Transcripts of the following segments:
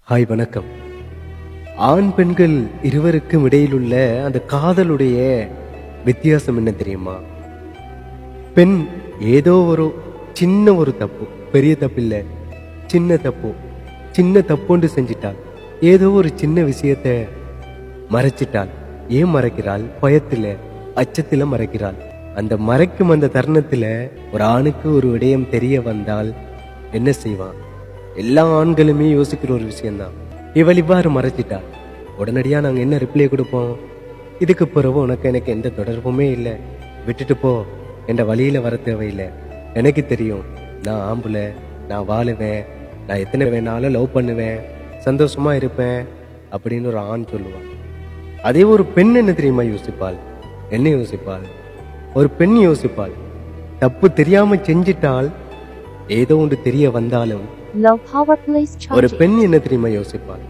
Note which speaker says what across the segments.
Speaker 1: Hi வணக்கம். ஆண் பெண்கள் இருவருக்கும் இடையில் உள்ள அந்த காதலுடைய வித்தியாசம் என்ன தெரியுமா? பெண் ஏதோ ஒரு சின்ன ஒரு தப்பு, பெரிய தப்பு இல்ல, சின்ன தப்புண்டு செஞ்சிட்டாள். ஏதோ ஒரு சின்ன விஷயத்தை மறைச்சிட்டாள். ஏன் மறைக்கிறாள்? பயத்துல, அச்சத்துல மறைக்கிறாள். அந்த மறைக்கும் அந்த தருணத்துல ஒரு ஆணுக்கு ஒரு விடயம் தெரிய வந்தால் என்ன செய்வான்? எல்லா ஆண்களுமே யோசிக்கிற ஒரு விஷயம்தான். இவள் இவ்வாறு மறைச்சிட்டா, உடனடியா நாங்க என்ன ரிப்ளை கொடுப்போம்? இதுக்கு பிறகு உனக்கு எனக்கு எந்த தொடர்புமே இல்லை, விட்டுட்டு போ, என்ற வழியில வர தேவையில்லை, எனக்கு தெரியும், நான் ஆம்புல, நான் வாழுவேன், நான் எத்தனை வேணாலும் லவ் பண்ணுவேன், சந்தோஷமா இருப்பேன் அப்படின்னு ஒரு ஆண் சொல்லுவான். அதே ஒரு பெண் என்ன தெரியுமா யோசிப்பாள்? என்ன யோசிப்பாள்? ஒரு பெண் யோசிப்பாள், தப்பு தெரியாம செஞ்சிட்டால், ஏதோ ஒன்று தெரிய வந்தாலும் ஒரு பெண் என்ன தெரியுமா யோசிப்பாள்?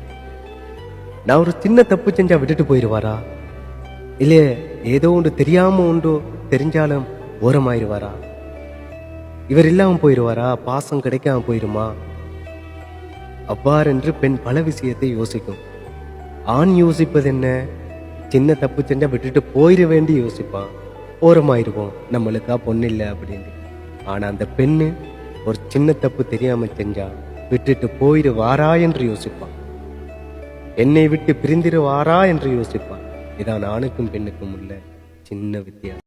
Speaker 1: நான் ஒரு சின்ன தப்பு செஞ்சா விட்டுட்டு போயிருவாரா? இல்ல ஏதோ ஒன்று தெரியாம ஒன்று தெரிஞ்சாலும் ஓரமாயிருவாரா? இவர் இல்லாம போயிருவாரா? பாசம் கிடைக்காம போயிருமா? அவ்வாறென்று பெண் பல விஷயத்தை யோசிக்கும். ஆண் யோசிப்பது என்ன? சின்ன தப்பு செஞ்சா விட்டுட்டு போயிட வேண்டி யோசிப்பான், ஓரமாயிருவோம், நம்மளுக்கா பொண்ணு இல்லை அப்படின்னு. ஆனா அந்த பெண்ணு ஒரு சின்ன தப்பு தெரியாம செஞ்சா விட்டுட்டு போயிடுவாரா என்று யோசிப்பான், என்னை விட்டு பிரிந்திருவாரா என்று யோசிப்பான். இதான் ஆணுக்கும் பெண்ணுக்கும் உள்ள சின்ன வித்தியாசம்.